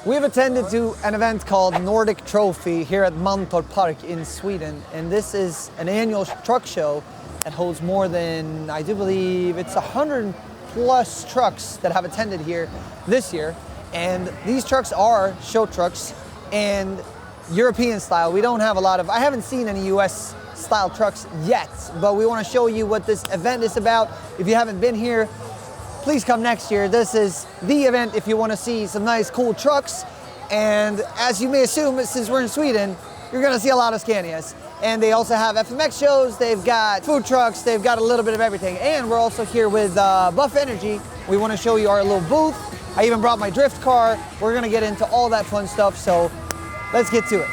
We've attended to an event called Nordic Throphy here at Mantorp Park in Sweden, and this is an annual truck show that holds more than, I do believe, it's 100 plus trucks that have attended here this year. And these trucks are show trucks and European style. We don't have a lot of, I haven't seen any US style trucks yet, but we want to show you what this event is about. If you haven't been here, please come next year. This is the event if you want to see some nice, cool trucks. And as you may assume, since we're in Sweden, you're going to see a lot of Scanias. And they also have FMX shows, they've got food trucks, they've got a little bit of everything. And we're also here with Buff Energy. We want to show you our little booth. I even brought my drift car. We're going to get into all that fun stuff, so let's get to it.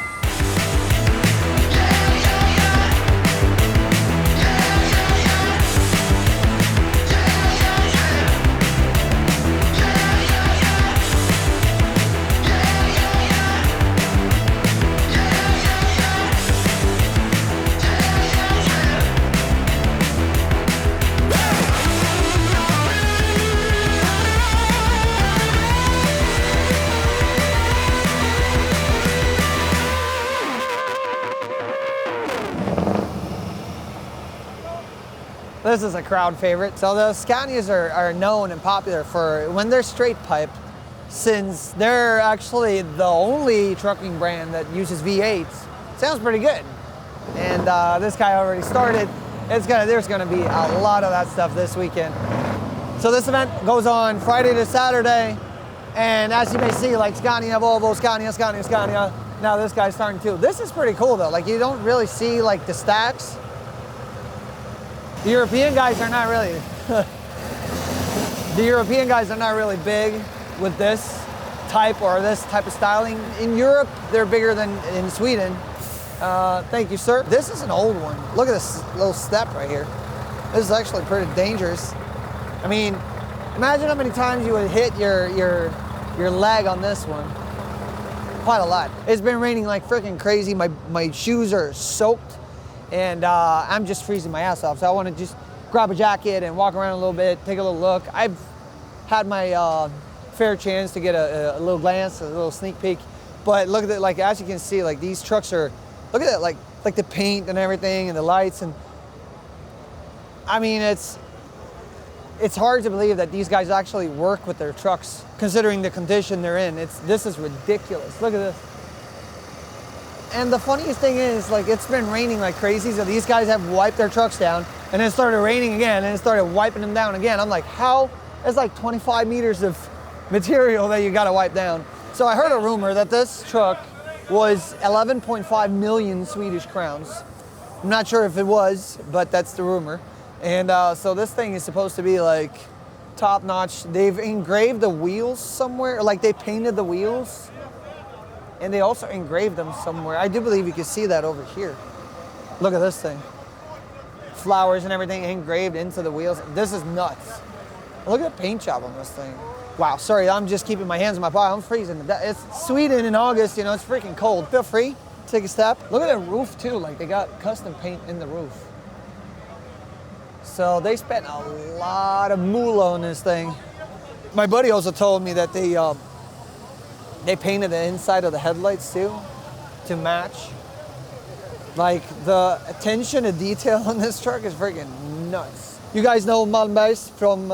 This is a crowd favorite. So the Scanias are known and popular for when they're straight pipe, since they're actually the only trucking brand that uses V8s. Sounds pretty good. And this guy already started. There's gonna be a lot of that stuff this weekend. So this event goes on Friday to Saturday. And as you may see, like Scanias Volvos, Scania. Now this guy's starting too. This is pretty cool though. Like you don't really see like the stacks. The European guys are not really, big with this type of styling. In Europe, they're bigger than in Sweden. Thank you, sir. This is an old one. Look at this little step right here. This is actually pretty dangerous. I mean, imagine how many times you would hit your leg on this one. Quite a lot. It's been raining like freaking crazy. My shoes are soaked. And I'm just freezing my ass off. So I want to just grab a jacket and walk around a little bit, take a little look. I've had my fair chance to get a little glance, a little sneak peek. But look at it, like as you can see, like these trucks are, look at that, like the paint and everything and the lights. And I mean, it's hard to believe that these guys actually work with their trucks, considering the condition they're in. This is ridiculous. Look at this. And the funniest thing is, like, it's been raining like crazy, so these guys have wiped their trucks down, and then it started raining again, and it started wiping them down again. I'm like, how? It's like 25 meters of material that you gotta wipe down. So I heard a rumor that this truck was 11.5 million Swedish crowns. I'm not sure if it was, but that's the rumor. And so this thing is supposed to be like top notch. They've engraved the wheels somewhere, like they painted the wheels. And they also engraved them somewhere. I do believe you can see that over here. Look at this thing. Flowers and everything engraved into the wheels. This is nuts. Look at the paint job on this thing. Wow, sorry, I'm just keeping my hands in my pocket. I'm freezing. It's Sweden in August, you know, it's freaking cold. Feel free, take a step. Look at the roof too, like they got custom paint in the roof. So they spent a lot of moolah on this thing. My buddy also told me that they painted the inside of the headlights too, to match. Like the attention to detail on this truck is freaking nuts. You guys know Malmbergs from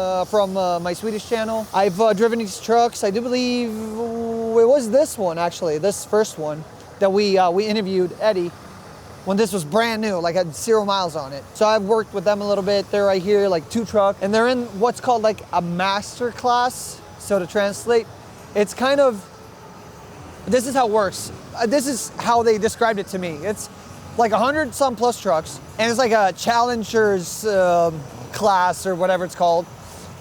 my Swedish channel. I've driven these trucks. I do believe it was this one actually, this first one that we interviewed Eddie when this was brand new, like had 0 miles on it. So I've worked with them a little bit. They're right here, like 2 trucks, and they're in what's called like a master class. So to translate, it's kind of, this is how it works. This is how they described it to me. It's like 100 some plus trucks, and it's like a challengers class or whatever it's called.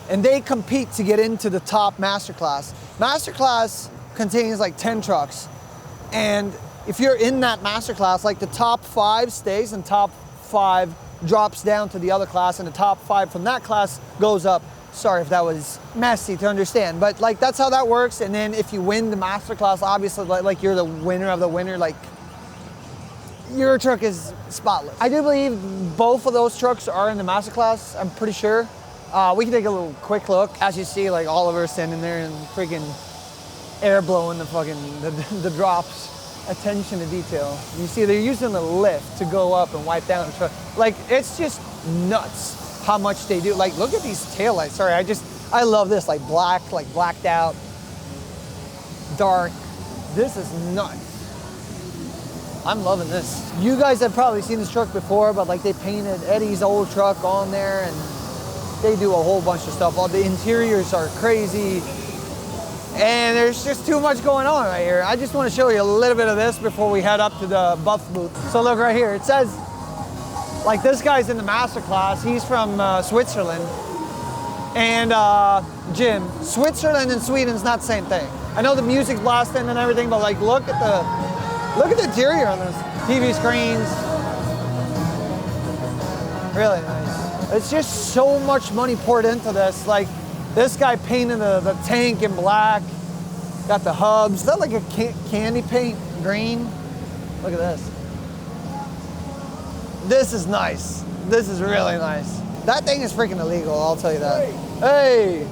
And they compete to get into the top master class. Master class contains like 10 trucks. And if you're in that master class, like the top 5 stays and top 5 drops down to the other class, and the top 5 from that class goes up. Sorry if that was messy to understand, but like that's how that works. And then if you win the master class, obviously like you're the winner of the winner, like your truck is spotless. I do believe both of those trucks are in the master class, I'm pretty sure. We can take a little quick look. As you see, like Oliver standing there in freaking air blowing the drops. Attention to detail. You see, they're using the lift to go up and wipe down the truck. Like, it's just nuts how much they do. Like, look at these taillights. Sorry, I love this. Like black, like blacked out, dark. This is nuts. I'm loving this. You guys have probably seen this truck before, but like they painted Eddie's old truck on there and they do a whole bunch of stuff. All the interiors are crazy. And there's just too much going on right here. I just want to show you a little bit of this before we head up to the buff booth. So look right here, it says, like this guy's in the master class. He's from Switzerland. And Jim, Switzerland and Sweden's not the same thing. I know the music's blasting and everything, but like look at the interior on this. TV screens. Really nice. It's just so much money poured into this. Like, this guy painted the tank in black, got the hubs. Is that like a candy paint green? Look at this. This is nice. This is really nice. That thing is freaking illegal, I'll tell you that. Hey!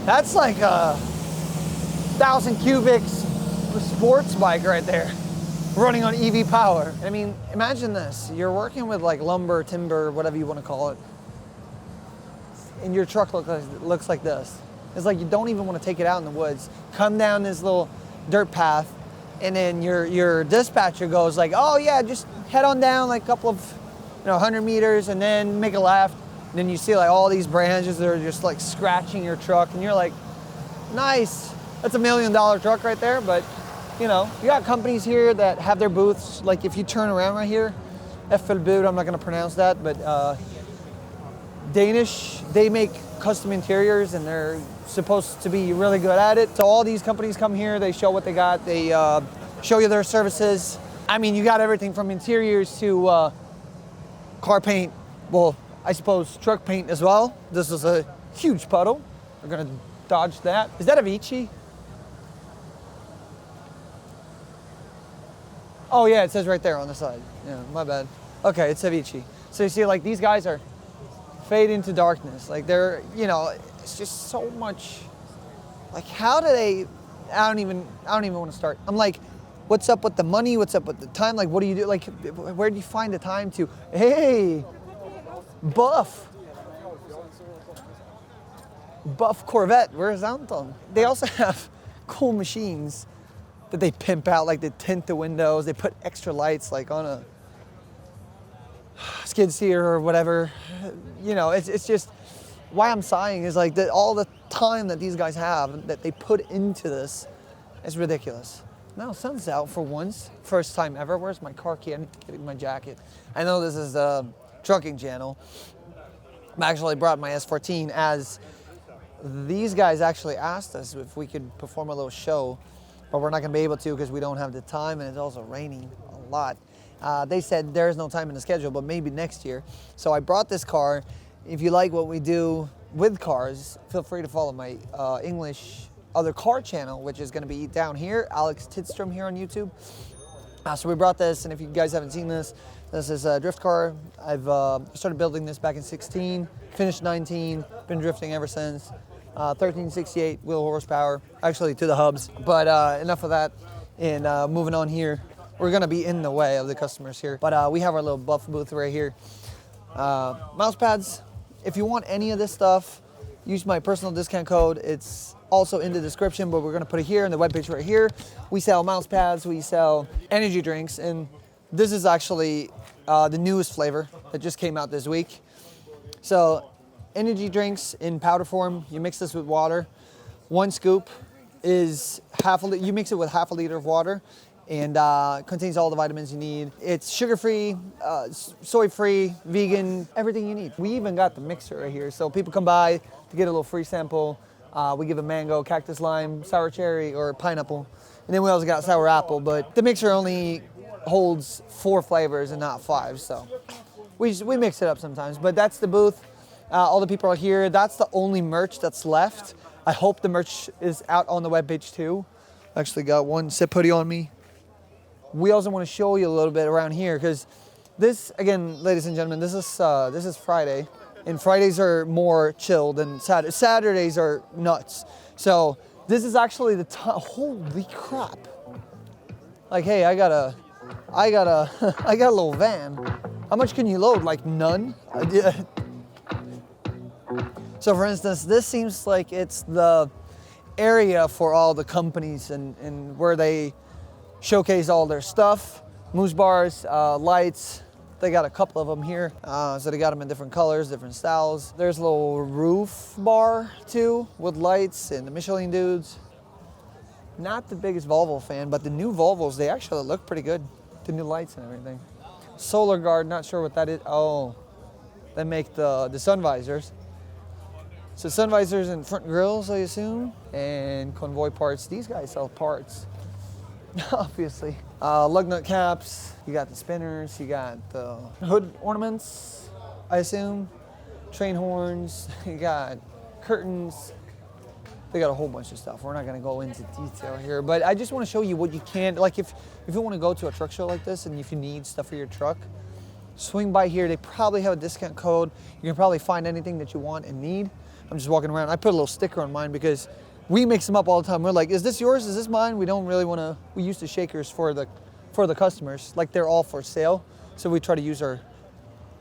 That's like a 1,000 cubics sports bike right there, running on EV power. I mean, imagine this. You're working with like lumber, timber, whatever you want to call it. And your truck looks like this. It's like you don't even want to take it out in the woods. Come down this little dirt path, and then your dispatcher goes like, oh yeah, just head on down like a couple of 100 meters and then make a left. And then you see like all these branches that are just like scratching your truck, and you're like, nice. That's $1 million truck right there. But you got companies here that have their booths. Like if you turn around right here, Effelbud, I'm not gonna pronounce that, but Danish, they make custom interiors and they're supposed to be really good at it. So all these companies come here, they show what they got, they show you their services. I mean, you got everything from interiors to car paint, well, I suppose truck paint as well. This is a huge puddle. We're gonna dodge that. Is that Avicii? Oh yeah, it says right there on the side. Yeah, my bad. Okay, it's Avicii. So you see like these guys are fade into darkness. Like they're, it's just so much. Like how do they? I don't even want to start. I'm like, what's up with the money? What's up with the time? Like, what do you do? Like, where do you find the time to? Hey, buff Corvette. Where's Anton? They also have cool machines that they pimp out. Like they tint the windows. They put extra lights like on a skid steer or whatever. It's just why I'm sighing is like all the time that these guys have that they put into this is ridiculous. Now sun's out for once, first time ever. Where's my car key? I need to get my jacket. I know this is a trucking channel. I actually brought my S14 as these guys actually asked us if we could perform a little show, but we're not gonna be able to because we don't have the time and it's also raining a lot. They said there's no time in the schedule, but maybe next year. So I brought this car. If you like what we do with cars, feel free to follow my English other car channel, which is going to be down here, Alex Tidstrom here on YouTube. So we brought this, and if you guys haven't seen this, this is a drift car. I've started building this back in 16, finished 19, been drifting ever since. 1368 wheel horsepower, actually to the hubs. But enough of that, and moving on here. We're gonna be in the way of the customers here, but we have our little buff booth right here. Mouse pads, if you want any of this stuff, use my personal discount code. It's also in the description, but we're gonna put it here in the webpage right here. We sell mouse pads, we sell energy drinks, and this is actually the newest flavor that just came out this week. So energy drinks in powder form, you mix this with water. 1 scoop is you mix it with half a liter of water, and contains all the vitamins you need. It's sugar-free, soy-free, vegan, everything you need. We even got the mixer right here, so people come by to get a little free sample. We give a mango, cactus lime, sour cherry, or pineapple. And then we also got sour apple, but the mixer only holds 4 flavors and not 5, so we mix it up sometimes. But that's the booth. All the people are here. That's the only merch that's left. I hope the merch is out on the webpage too. Actually got one Sip hoodie on me. We also want to show you a little bit around here because this, again, ladies and gentlemen, this is Friday, and Fridays are more chill than Saturdays. Saturdays are nuts. So This is actually the top. Holy crap. Like, hey, I got a little van. How much can you load? Like none? So for instance, this seems like it's the area for all the companies and where they showcase all their stuff. Moose bars, lights. They got a couple of them here. So they got them in different colors, different styles. There's a little roof bar too with lights and the Michelin dudes. Not the biggest Volvo fan, but the new Volvos, they actually look pretty good. The new lights and everything. Solar guard, not sure what that is. Oh, they make the sun visors. So sun visors and front grills, I assume, and convoy parts. These guys sell parts, obviously. Lug nut caps, you got the spinners, you got the hood ornaments, I assume. Train horns, you got curtains. They got a whole bunch of stuff. We're not gonna go into detail here, but I just wanna show you what you can, like if you wanna go to a truck show like this and if you need stuff for your truck, swing by here. They probably have a discount code. You can probably find anything that you want and need. I'm just walking around. I put a little sticker on mine because we mix them up all the time. We're like, is this yours? Is this mine? We don't really want to. We use the shakers for the customers. Like they're all for sale. So we try to use our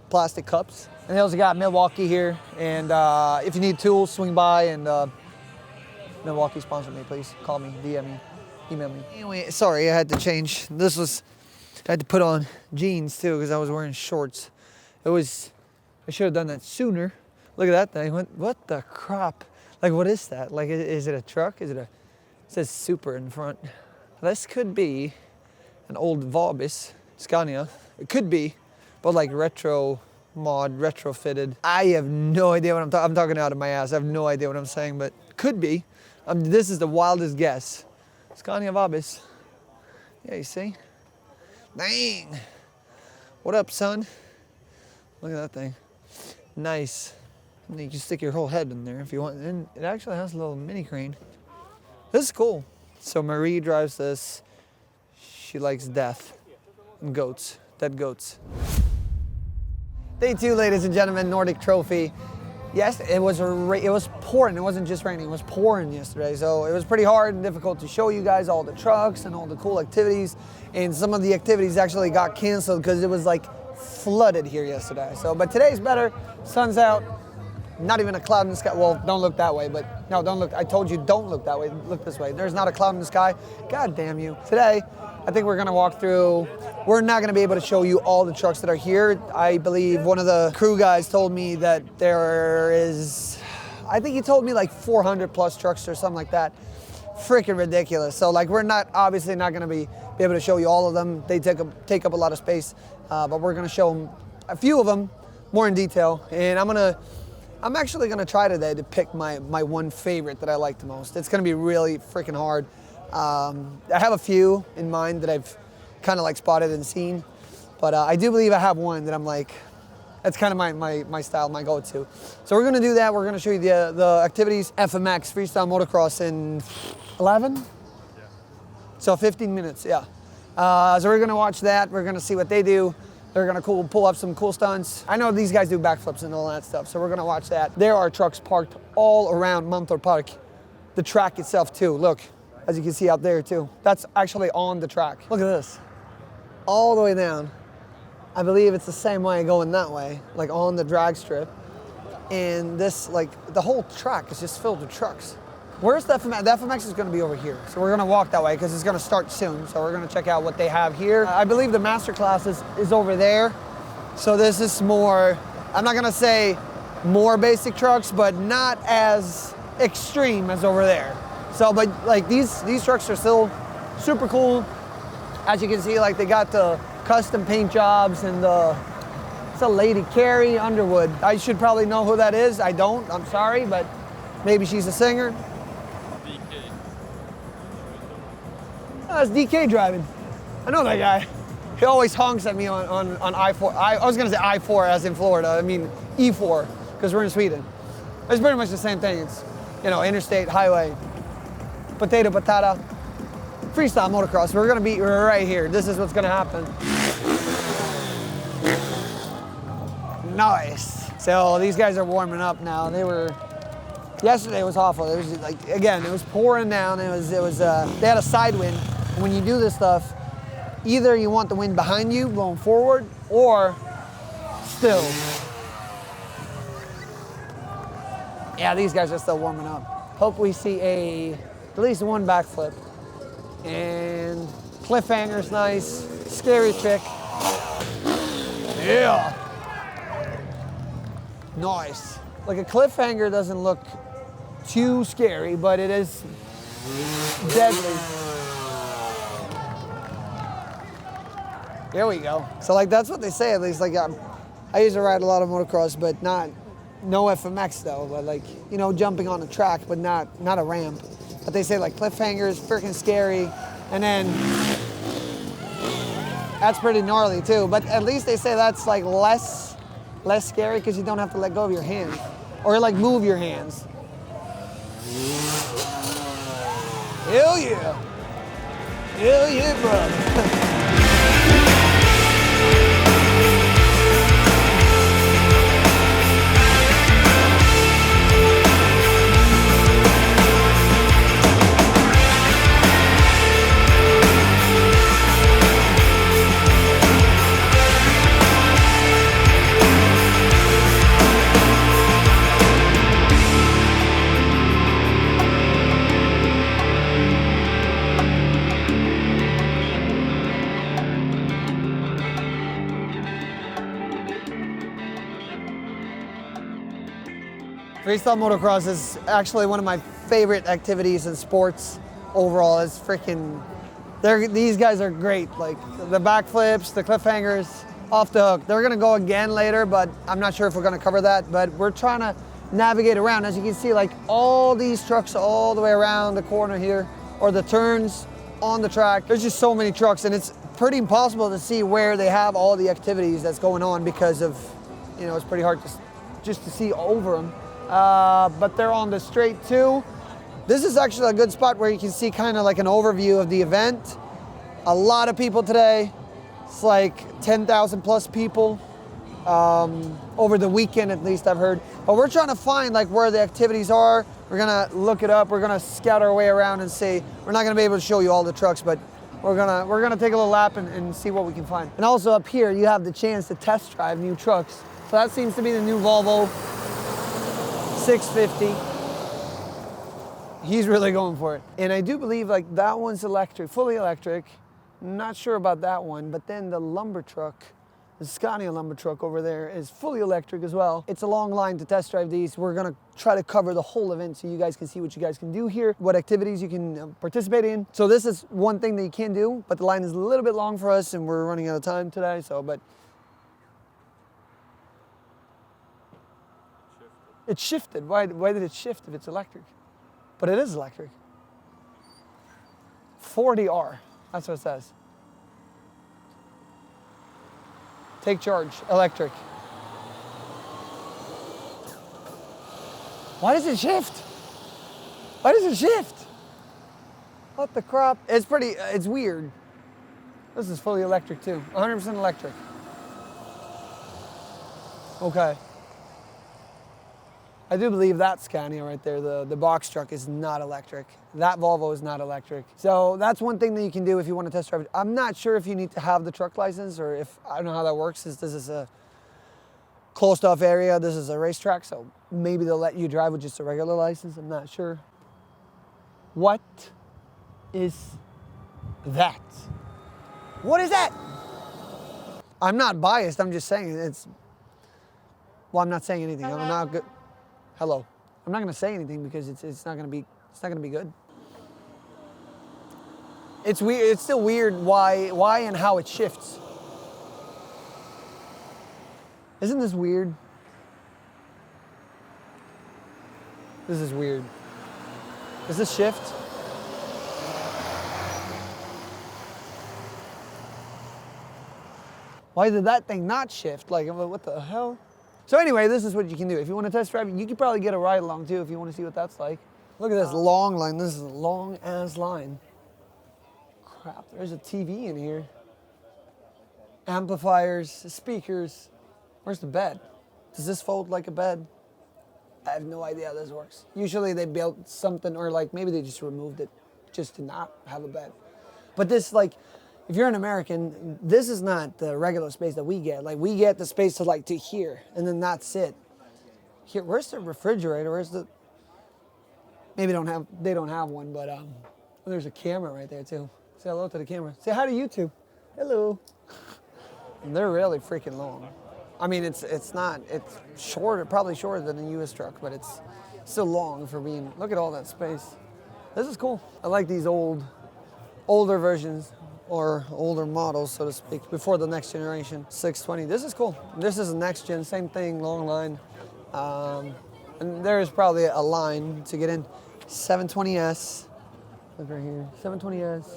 plastic cups. And they also got Milwaukee here. And if you need tools, swing by and Milwaukee sponsor me, please. Call me, DM me, email me. Anyway, sorry, I had to change. I had to put on jeans too because I was wearing shorts. I should have done that sooner. Look at that thing. What the crap? Like, what is that? Like, is it a truck? It says super in front. This could be an old Volvos, Scania. It could be, but like retro mod, retrofitted. I have no idea what I'm talking out of my ass. I have no idea what I'm saying, but could be. This is the wildest guess. Scania Volvos. Yeah, you see? Dang. What up, son? Look at that thing. Nice. And you can stick your whole head in there if you want. And it actually has a little mini crane. This is cool. So Marie drives this. She likes death and goats, dead goats. Day 2, ladies and gentlemen, Nordic Trophy. Yes, it was pouring. It wasn't just raining, it was pouring yesterday. So it was pretty hard and difficult to show you guys all the trucks and all the cool activities. And some of the activities actually got canceled because it was like flooded here yesterday. So, but today's better, sun's out. Not even a cloud in the sky. Well, don't look that way, but no, don't look. I told you don't look that way. Look this way. There's not a cloud in the sky. God damn you. Today, I think we're gonna walk through. We're not gonna be able to show you all the trucks that are here. I believe one of the crew guys told me that there is, I think he told me like 400 plus trucks or something like that. Freaking ridiculous. So like we're obviously not gonna be able to show you all of them. They take up a lot of space, but we're gonna show them a few of them more in detail. And I'm actually gonna try today to pick my one favorite that I like the most. It's gonna be really freaking hard. I have a few in mind that I've kind of like spotted and seen, but I do believe I have one that I'm like, that's kind of my style, my go-to. So we're gonna do that. We're gonna show you the activities, FMX, freestyle motocross in 11? Yeah. So 15 minutes, yeah. So we're gonna watch that. We're gonna see what they do. They're gonna pull up some cool stunts. I know these guys do backflips and all that stuff, so we're gonna watch that. There are trucks parked all around Mantorp Park. The track itself too, look, as you can see out there too. That's actually on the track. Look at this, all the way down. I believe it's the same way going that way, like on the drag strip. And this, like, the whole track is just filled with trucks. Where's the FMX? The FMX is gonna be over here. So we're gonna walk that way because it's gonna start soon. So we're gonna check out what they have here. I believe the masterclass is over there. So this is more, I'm not gonna say more basic trucks, but not as extreme as over there. So, but like these trucks are still super cool. As you can see, like they got the custom paint jobs and it's a lady, Carrie Underwood. I should probably know who that is. I don't, I'm sorry, but maybe she's a singer. That's DK driving. I know that guy. He always honks at me on I-4. I was gonna say I-4 as in Florida. I mean E4, because we're in Sweden. It's pretty much the same thing. It's, you know, interstate, highway, potato, patata, freestyle motocross. We're gonna be right here. This is what's gonna happen. Nice. So these guys are warming up now. Yesterday was awful. It was like, again, it was pouring down. They had a side wind. When you do this stuff, either you want the wind behind you going forward or still. Yeah, these guys are still warming up. Hope we see at least one backflip. And cliffhanger's nice. Scary trick. Yeah. Nice. Like a cliffhanger doesn't look too scary, but it is deadly. There we go. So like that's what they say at least. Like I used to ride a lot of motocross, but no FMX though. But like, you know, jumping on a track, but not a ramp. But they say like cliffhangers, freaking scary, and then that's pretty gnarly too. But at least they say that's like less scary because you don't have to let go of your hands or like move your hands. Hell yeah. Hell yeah, brother. Freestyle motocross is actually one of my favorite activities in sports overall. It's freaking, these guys are great. Like the backflips, the cliffhangers, off the hook. They're gonna go again later, but I'm not sure if we're gonna cover that, but we're trying to navigate around. As you can see, like all these trucks all the way around the corner here, or the turns on the track. There's just so many trucks and it's pretty impossible to see where they have all the activities that's going on because of, you know, it's pretty hard to see over them. But they're on the straight too. This is actually a good spot where you can see kind of like an overview of the event. A lot of people today. It's like 10,000 plus people over the weekend, at least I've heard. But we're trying to find like where the activities are. We're gonna look it up. We're gonna scout our way around and see. We're not gonna be able to show you all the trucks, but we're gonna take a little lap and see what we can find. And also up here, you have the chance to test drive new trucks. So that seems to be the new Volvo 650. He's really going for it. And I do believe like that one's electric, fully electric. Not sure about that one, but then the lumber truck, the Scania lumber truck over there is fully electric as well. It's a long line to test drive these. We're gonna try to cover the whole event so you guys can see what you guys can do here, what activities you can participate in. So this is one thing that you can do, but the line is a little bit long for us and we're running out of time today, so, but. It shifted. Why did it shift if it's electric? But it is electric. 40R, that's what it says. Take charge, electric. Why does it shift? Why does it shift? What the crap? It's weird. This is fully electric too, 100% electric. Okay. I do believe that Scania right there, the box truck, is not electric. That Volvo is not electric. So that's one thing that you can do if you want to test drive it. I'm not sure if you need to have the truck license or if, I don't know how that works. This is a closed off area. This is a racetrack, so maybe they'll let you drive with just a regular license. I'm not sure. What is that? What is that? I'm not biased, I'm just saying it's, well, I'm not saying anything. I'm not good. Hello. I'm not going to say anything because it's not going to be good. It's weird. It's still weird why and how it shifts. Isn't this weird? This is weird. Does this shift? Why did that thing not shift? Like, what the hell? So anyway, this is what you can do. If you want to test drive it, you could probably get a ride along too if you want to see what that's like. Look at this long line. This is a long ass line. Crap, there's a TV in here. Amplifiers, speakers. Where's the bed? Does this fold like a bed? I have no idea how this works. Usually they built something, or like maybe they just removed it just to not have a bed. But this, like, if you're an American, this is not the regular space that we get. Like, we get the space to like to here, and then that's it. Here, where's the refrigerator? Where's the? Maybe they don't have one, but there's a camera right there too. Say hello to the camera. Say hi to YouTube. Hello. And they're really freaking long. I mean, it's shorter, probably shorter than a US truck, but it's still long for being, look at all that space. This is cool. I like these older versions, or older models, so to speak, before the next generation, 620. This is cool. This is the next gen, same thing, long line. And there is probably a line to get in. 720S, look right here, 720S,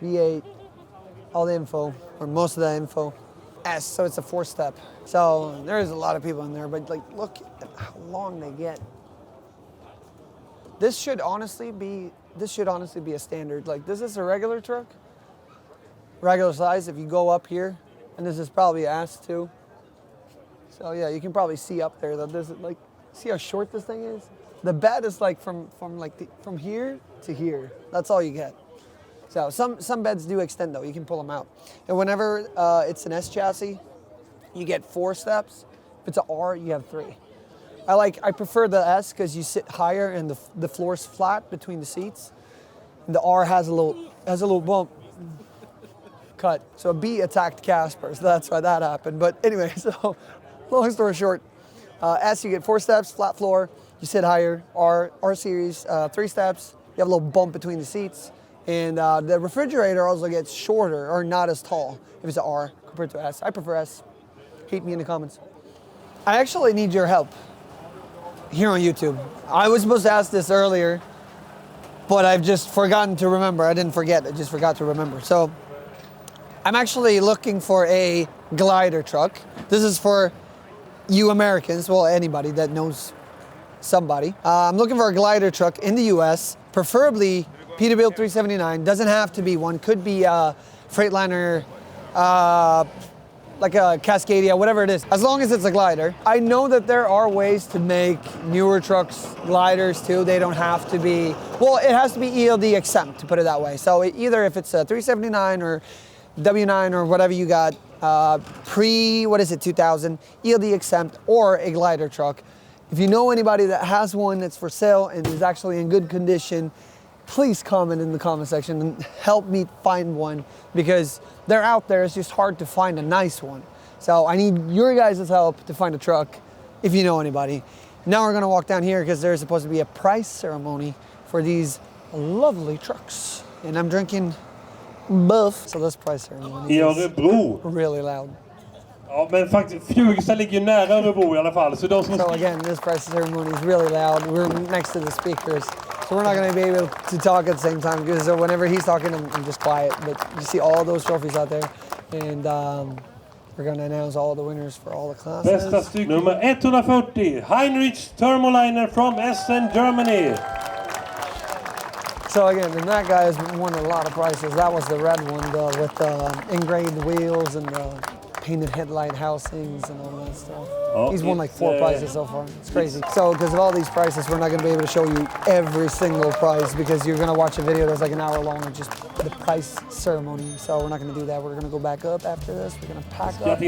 V8, all the info, or most of the info. S, so it's a 4-step. So there's a lot of people in there, but like, look at how long they get. This should honestly be a standard. Like, this is a regular truck, regular size. If you go up here, and this is probably S too. So yeah, you can probably see up there that this is like, see how short this thing is? The bed is like from here to here. That's all you get. So some beds do extend though, you can pull them out. And whenever it's an S chassis, you get 4 steps. If it's an R, you have 3. I prefer the S because you sit higher and the floor's flat between the seats. And the R has a little bump. Cut. So a B attacked Casper, so that's why that happened. But anyway, so long story short, S you get 4 steps, flat floor, you sit higher. R series, 3 steps, you have a little bump between the seats. And the refrigerator also gets shorter, or not as tall, if it's an R compared to S. I prefer S. Hate me in the comments. I actually need your help here on YouTube. I was supposed to ask this earlier, but I've just forgotten to remember. I didn't forget, I just forgot to remember. So I'm actually looking for a glider truck. This is for you Americans, well, anybody that knows somebody. I'm looking for a glider truck in the US, preferably Peterbilt 379, doesn't have to be one, could be a Freightliner, like a Cascadia, whatever it is, as long as it's a glider. I know that there are ways to make newer trucks gliders too. They don't have to be, well, it has to be ELD exempt, to put it that way. So either if it's a 379 or W9 or whatever you got, what is it, 2000, ELD exempt, or a glider truck. If you know anybody that has one that's for sale and is actually in good condition, please comment in the comment section and help me find one, because they're out there. It's just hard to find a nice one. So I need your guys' help to find a truck if you know anybody. Now we're gonna walk down here because there's supposed to be a prize ceremony for these lovely trucks. And I'm drinking buff. So this prize ceremony is really loud. Ja, men faktiskt, Fjugesta ligger ju nära Örebro I alla fall. So again, this prize ceremony is really loud. We're next to the speakers. So we're not going to be able to talk at the same time, because whenever he's talking, I'm just quiet. But you see all those trophies out there. And we're going to announce all the winners for all the classes. Bästa styck nummer 140, Heinrich Thermoliner from Essen, Germany. So again, and that guy has won a lot of prizes. That was the red one with the engraved wheels and the painted headlight housings and all that stuff. Oh, he's won like 4 prizes so far. It's crazy. So because of all these prizes, we're not going to be able to show you every single prize, because you're going to watch a video that's like an hour long of just the prize ceremony. So we're not going to do that. We're going to go back up after this. We're going to pack up.